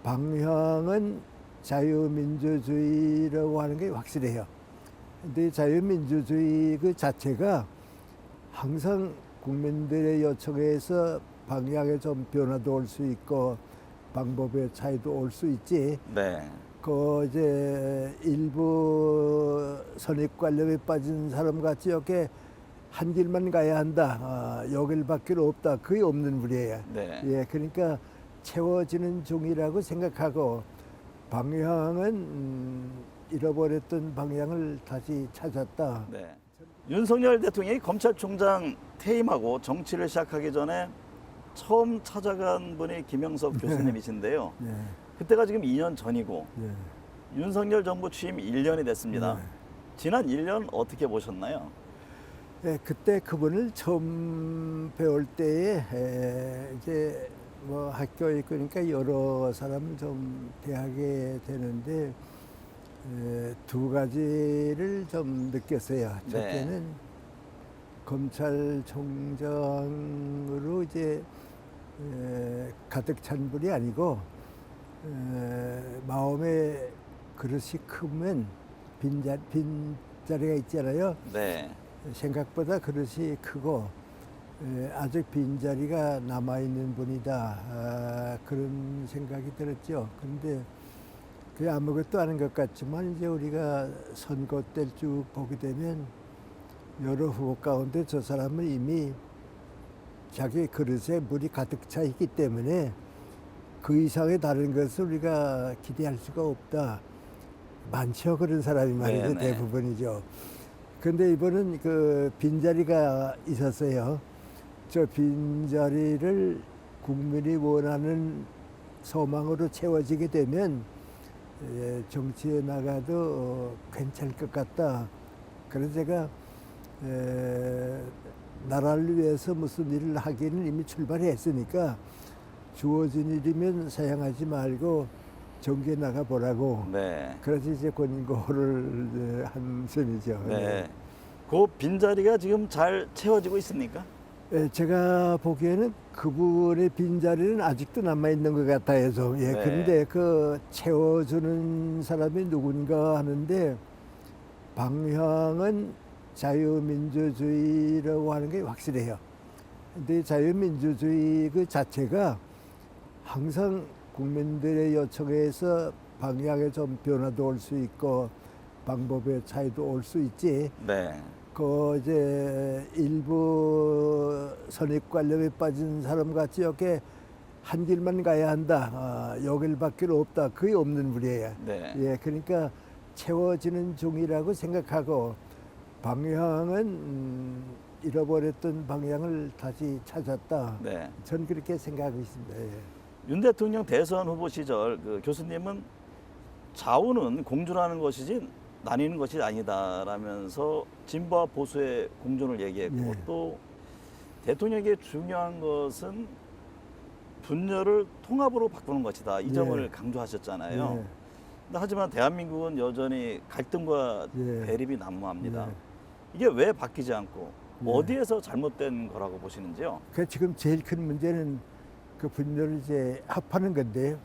방향은 자유민주주의라고 하는 게 확실해요. 근데 자유민주주의 그 자체가 항상 국민들의 요청에서 방향에 좀 변화도 올 수 있고 방법의 차이도 올 수 있지. 네. 그 이제 일부 선입 관념에 빠진 사람 같이 이렇게 한 길만 가야 한다. 여길밖에 없다. 그게 없는 분이에요. 네. 예, 그러니까 채워지는 중이라고 생각하고 방향은 잃어버렸던 방향을 다시 찾았다. 네. 윤석열 대통령이 검찰총장 퇴임하고 정치를 시작하기 전에 처음 찾아간 분이 김영석 교수님이신데요. 네, 그때가 지금 2년 전이고 네. 윤석열 정부 취임 1년이 됐습니다. 네. 지난 1년 어떻게 보셨나요? 예, 그때 그분을 처음 배울 때에 이제 뭐 학교에 그러니까 여러 사람 좀 대하게 되는데 두 가지를 좀 느꼈어요. 네. 첫째는 검찰총장으로 이제 가득 찬 분이 아니고 마음에 그릇이 크면 빈자리가 있잖아요. 네. 생각보다 그릇이 크고 아직 빈자리가 남아있는 분이다. 그런 생각이 들었죠. 그런데 그게 아무것도 아닌 것 같지만 이제 우리가 선거 때를 쭉 보게 되면 여러 후보 가운데 저 사람은 이미 자기 그릇에 물이 가득 차 있기 때문에 그 이상의 다른 것을 우리가 기대할 수가 없다. 많죠. 그런 사람이 말이죠. 네네. 대부분이죠. 근데 이번은 그 빈자리가 있었어요. 저 빈자리를 국민이 원하는 소망으로 채워지게 되면 정치에 나가도 괜찮을 것 같다. 그래서 제가 나라를 위해서 무슨 일을 하기는 이미 출발했으니까 주어진 일이면 사양하지 말고 정기에 나가 보라고. 네. 그래서 이제 권고를 한 셈이죠. 네. 그 빈자리가 지금 잘 채워지고 있습니까? 제가 보기에는 그분의 빈자리는 아직도 남아있는 것 같아서. 예, 네. 그런데 그 채워주는 사람이 누군가 하는데 방향은 자유민주주의라고 하는 게 확실해요. 근데 자유민주주의 그 자체가 항상 국민들의 요청에서 방향에 좀 변화도 올 수 있고 방법의 차이도 올 수 있지. 네. 그 이제 일부 선입 관념에 빠진 사람 같이 이렇게 한 길만 가야 한다. 여길밖에 없다. 그게 없는 분이에요. 네. 예, 그러니까 채워지는 중이라고 생각하고 방향은 잃어버렸던 방향을 다시 찾았다. 네. 전 그렇게 생각하고 있습니다. 예. 윤 대통령 대선 후보 시절 그 교수님은 좌우는 공존하는 것이지 나뉘는 것이 아니다라면서 진보와 보수의 공존을 얘기했고 네. 또 대통령에게 중요한 것은 분열을 통합으로 바꾸는 것이다. 이 점을 네. 강조하셨잖아요. 네. 근데 하지만 대한민국은 여전히 갈등과 네. 대립이 난무합니다. 네. 이게 왜 바뀌지 않고 네. 어디에서 잘못된 거라고 보시는지요? 그 지금 제일 큰 문제는 그 분열을 이제 합하는 건데요.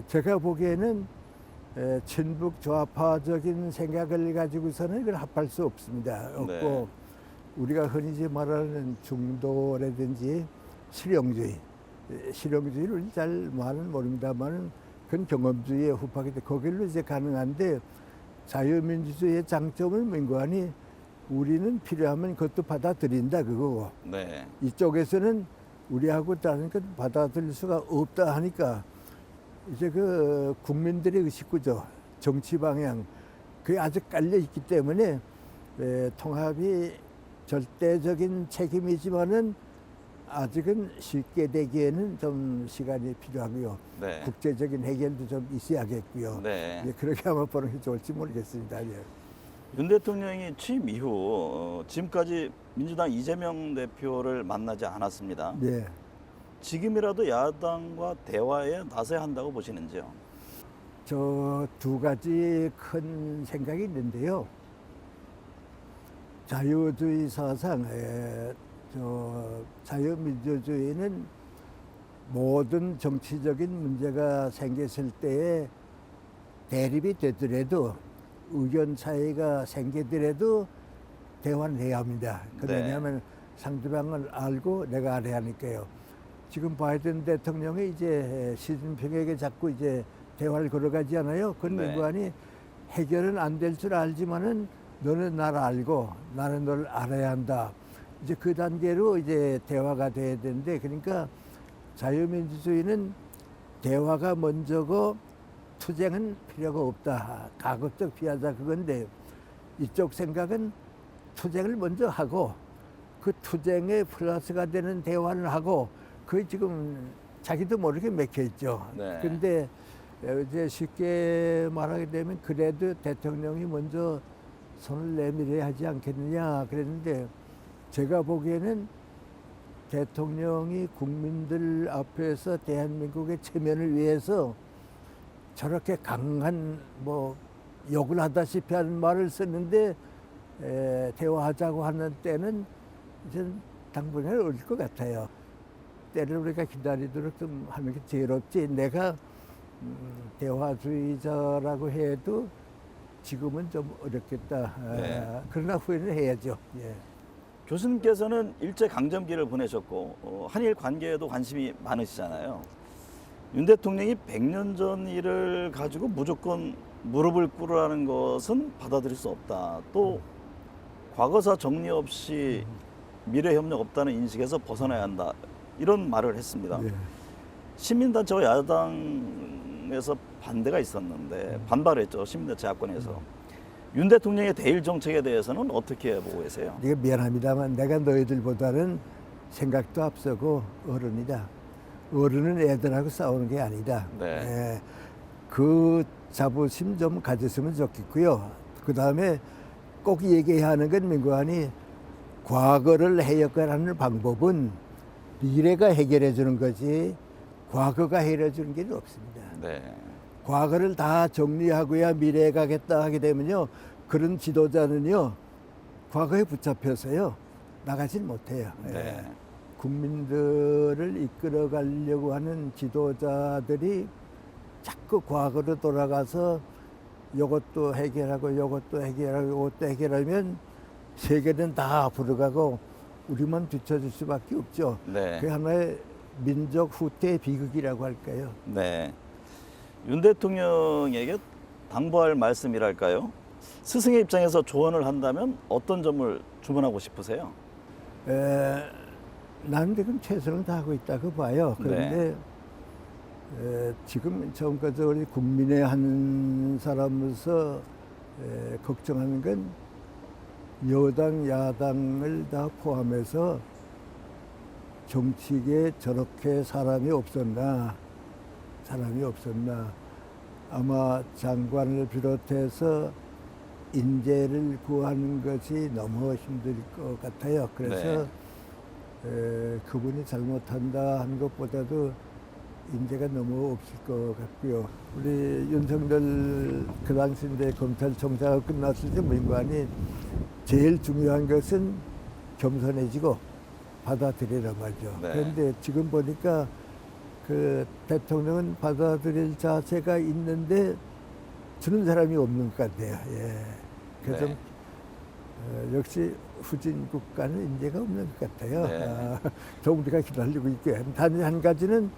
제가 보기에는 친북 좌파적인 생각을 가지고서는 이걸 합할 수 없습니다. 없고 네. 우리가 흔히 이제 말하는 중도라든지 실용주의를 잘 말은 모릅니다만 그건 경험주의에 후파기 때 거길로 이제 가능한데 자유민주주의의 장점은 민관이 우리는 필요하면 그것도 받아들인다 그거고 네. 이쪽에서는 우리하고 다른 것 받아들일 수가 없다 하니까 이제 그 국민들의 의식구조, 정치 방향 그게 아주 깔려 있기 때문에 통합이 절대적인 책임이지만은 아직은 쉽게 되기에는 좀 시간이 필요하고요. 네. 국제적인 해결도 좀 있어야겠고요. 네. 예, 그렇게 하면 보는 게 좋을지 모르겠습니다. 예. 윤 대통령이 취임 이후 지금까지 민주당 이재명 대표를 만나지 않았습니다. 네. 지금이라도 야당과 대화에 나서야 한다고 보시는지요? 저 두 가지 큰 생각이 있는데요. 자유주의 사상, 자유민주주의는 모든 정치적인 문제가 생겼을 때에 대립이 되더라도 의견 차이가 생기더라도 대화를 해야 합니다. 네. 왜냐하면 상대방을 알고 내가 알아야 하니까요. 지금 바이든 대통령이 이제 시진핑에게 자꾸 이제 대화를 걸어가지 않아요. 그건 네. 민관이 해결은 안 될 줄 알지만은 너는 나를 알고 나는 너를 알아야 한다. 이제 그 단계로 이제 대화가 돼야 되는데, 그러니까 자유민주주의는 대화가 먼저고 투쟁은 필요가 없다. 가급적 피하자 그건데, 이쪽 생각은 투쟁을 먼저 하고 그 투쟁에 플러스가 되는 대화를 하고, 그 지금 자기도 모르게 맥혀 있죠. 네. 근데 이제 쉽게 말하게 되면 그래도 대통령이 먼저 손을 내밀어야 하지 않겠느냐 그랬는데, 제가 보기에는 대통령이 국민들 앞에서 대한민국의 체면을 위해서 저렇게 강한 뭐 욕을 하다시피 하는 말을 썼는데, 대화하자고 하는 때는 이제 당분간 어릴 것 같아요. 때를 우리가 기다리도록 좀 하는 게 제일 없지. 내가 대화주의자라고 해도 지금은 좀 어렵겠다. 네. 그러나 후회는 해야죠. 예. 교수님께서는 일제 강점기를 보내셨고 한일 관계에도 관심이 많으시잖아요. 윤 대통령이 100년 전 일을 가지고 무조건 무릎을 꿇으라는 것은 받아들일 수 없다. 또 과거사 정리 없이 미래 협력 없다는 인식에서 벗어나야 한다. 이런 말을 했습니다. 예. 시민단체와 야당에서 반대가 있었는데 반발을 했죠. 시민단체 야권에서. 윤 대통령의 대일 정책에 대해서는 어떻게 보고 계세요? 네가 미안합니다만 내가 너희들보다는 생각도 앞서고 어른이다. 어른은 애들하고 싸우는 게 아니다. 네. 예. 그 자부심 좀 가졌으면 좋겠고요. 그 다음에 꼭 얘기해야 하는 건 민관이 과거를 해결하는 방법은 미래가 해결해 주는 거지 과거가 해결해 주는 게 없습니다. 네. 과거를 다 정리하고야 미래에 가겠다 하게 되면요, 그런 지도자는요 과거에 붙잡혀서요 나가질 못해요. 네. 예. 국민들을 이끌어 가려고 하는 지도자들이 자꾸 과거로 돌아가서 요것도 해결하고 요것도 해결하고 요것도 해결하면 세계는 다 앞으로 가고 우리만 뒤처질 수밖에 없죠. 네. 그게 하나의 민족 후퇴 비극이라고 할까요? 네. 윤 대통령에게 당부할 말씀이랄까요? 스승의 입장에서 조언을 한다면 어떤 점을 주문하고 싶으세요? 나는 지금 최선을 다하고 있다고 봐요. 그런데 지금 지금까지 우리 국민의 한 사람으로서 걱정하는 건 여당, 야당을 다 포함해서 정치계에 저렇게 사람이 없었나. 아마 장관을 비롯해서 인재를 구하는 것이 너무 힘들 것 같아요. 그래서 그분이 잘못한다 하는 것보다도 인재가 너무 없을 것 같고요. 우리 윤석열 그 당시 이제 검찰총장이 끝났을 때 민관이 제일 중요한 것은 겸손해지고 받아들이란 말이죠. 네. 그런데 지금 보니까 그 대통령은 받아들일 자세가 있는데 주는 사람이 없는 것 같아요. 예. 그래서 네. 역시 후진 국가는 인재가 없는 것 같아요. 네. 더 우리가 기다리고 있게. 단 한 가지는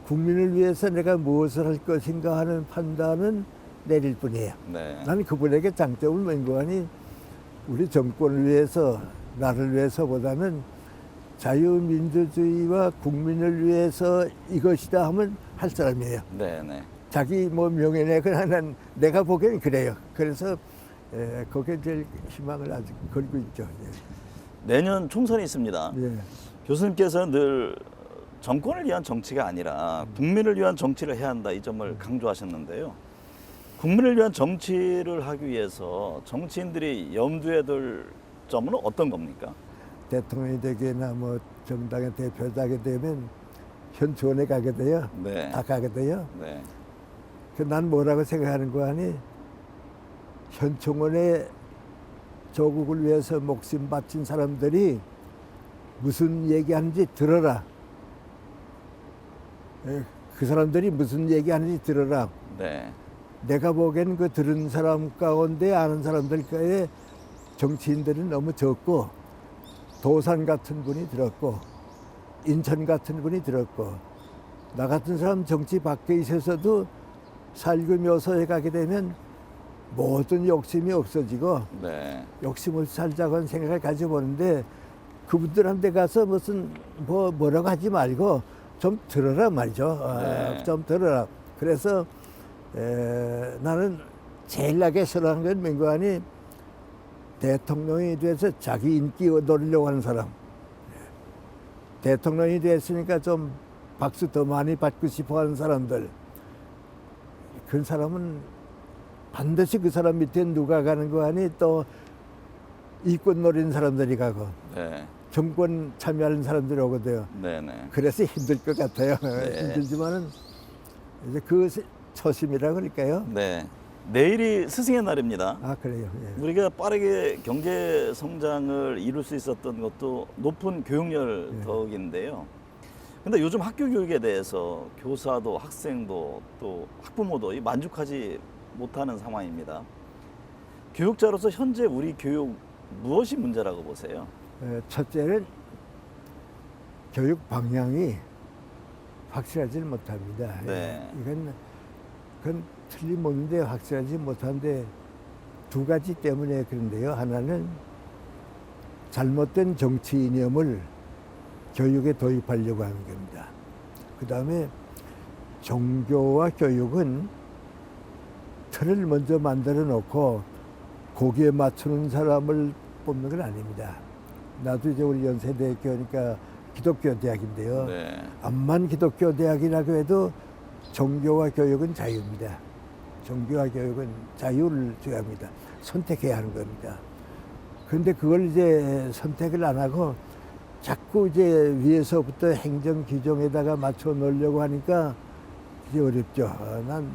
국민을 위해서 내가 무엇을 할 것인가 하는 판단은 내릴 뿐이에요. 네. 나는 그분에게 장점을 맹고하니 우리 정권을 위해서, 나를 위해서보다는 자유민주주의와 국민을 위해서 이것이다 하면 할 사람이에요. 네. 네. 자기 뭐 명예네 그냥 내가 보기엔 그래요. 그래서 거기에 제일 희망을 아직 걸고 있죠. 내년 총선이 있습니다. 예. 교수님께서는 늘 정권을 위한 정치가 아니라 국민을 위한 정치를 해야 한다 이 점을 강조하셨는데요. 국민을 위한 정치를 하기 위해서 정치인들이 염두에 둘 점은 어떤 겁니까? 대통령이 되거나 뭐 정당의 대표자게 되면 현초원에 가게 돼요. 네. 다 가게 돼요. 네. 난 뭐라고 생각하는 거 아니? 현충원에 조국을 위해서 목숨 바친 사람들이 무슨 얘기하는지 들어라. 그 사람들이 무슨 얘기하는지 들어라. 네. 내가 보기엔 그 들은 사람 가운데 아는 사람들과의 정치인들은 너무 적고 도산 같은 분이 들었고 인천 같은 분이 들었고 나 같은 사람 정치 밖에 있어서도 살고 묘소에 가게 되면 모든 욕심이 없어지고 네. 욕심을 살자고 하는 생각을 가져보는데 그분들한테 가서 무슨 뭐라고 하지 말고 좀 들어라 말이죠. 네. 좀 들어라. 그래서 나는 제일 나게 싫어하는 건 민관이 대통령이 돼서 자기 인기 얻으려고 하는 사람. 대통령이 됐으니까 좀 박수 더 많이 받고 싶어 하는 사람들. 그 사람은 반드시 그 사람 밑에 누가 가는 거 아니 또 이권 노리는 사람들이 가고 네. 정권 참여하는 사람들이 오거든요. 네네. 그래서 힘들 것 같아요. 네. 힘들지만은 이제 그 초심이라고 그럴까요? 네. 내일이 스승의 날입니다. 아 그래요. 예. 우리가 빠르게 경제 성장을 이룰 수 있었던 것도 높은 교육열 네. 덕인데요. 근데 요즘 학교 교육에 대해서 교사도 학생도 또 학부모도 만족하지 못하는 상황입니다. 교육자로서 현재 우리 교육 무엇이 문제라고 보세요? 첫째는 교육 방향이 확실하지 못합니다. 네. 그건 틀림없는데 확실하지 못한데 두 가지 때문에 그런데요. 하나는 잘못된 정치 이념을 교육에 도입하려고 하는 겁니다. 그 다음에 종교와 교육은 틀을 먼저 만들어 놓고 거기에 맞추는 사람을 뽑는 건 아닙니다. 나도 이제 우리 연세대학교니까 기독교 대학인데요. 네. 암만 기독교 대학이라고 해도 종교와 교육은 자유입니다. 종교와 교육은 자유를 줘야 합니다. 선택해야 하는 겁니다. 그런데 그걸 이제 선택을 안 하고 자꾸 이제 위에서부터 행정 규정에다가 맞춰 놓으려고 하니까 이제 어렵죠. 난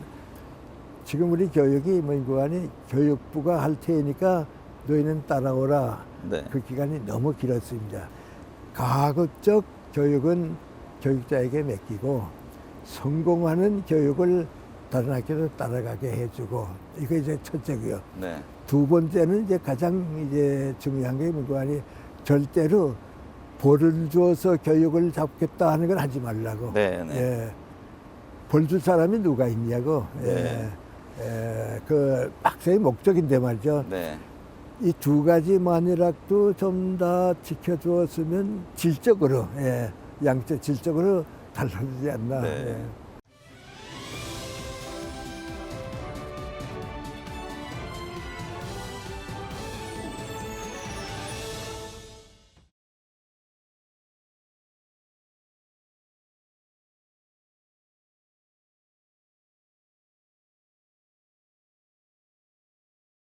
지금 우리 교육이 뭐니 교육부가 할 테니까 너희는 따라오라. 네. 그 기간이 너무 길었습니다. 가급적 교육은 교육자에게 맡기고 성공하는 교육을 다른 학교도 따라가게 해주고 이거 이제 첫째고요. 네. 두 번째는 이제 가장 이제 중요한 게 뭐니 절대로 벌을 주어서 교육을 잡겠다 하는 건 하지 말라고. 네. 네. 예. 벌 줄 사람이 누가 있냐고. 네. 그 학생의 목적인데 말이죠. 네. 이 두 가지만이라도 좀 다 지켜주었으면 질적으로, 양적 질적으로 달라지지 않나. 네. 예.